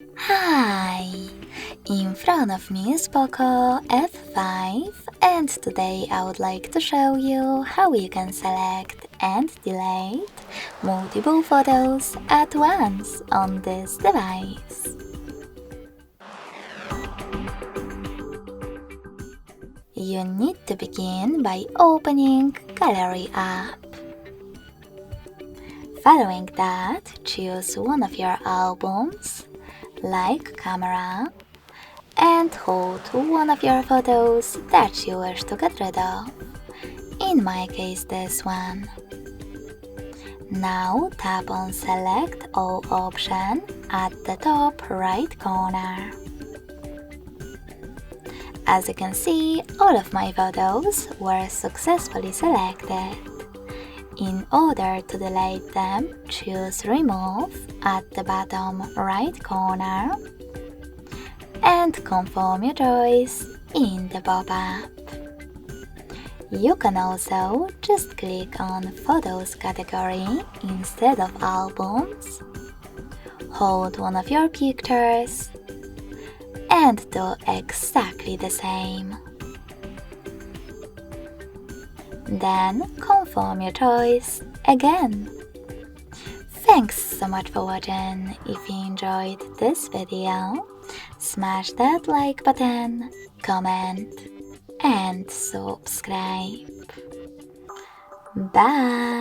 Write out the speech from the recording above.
Hi! In front of me is POCO F5 and today I would like to show you how you can select and delete multiple photos at once on this device. You need to begin by opening Galley App. Following that, choose one of your albums, like camera, and hold one of your photos that you wish to get rid of. In my case, this one. Now tap on Select All option at the top right corner. As you can see, all of my photos were successfully selected. In order to delete them, choose Remove at the bottom right corner and confirm your choice in the pop-up. You can also just click on Photos category instead of albums, hold one of your pictures, and do exactly the same. Then confirm your choice again. Thanks so much for watching. If you enjoyed this video, smash that like button, comment, and subscribe. Bye!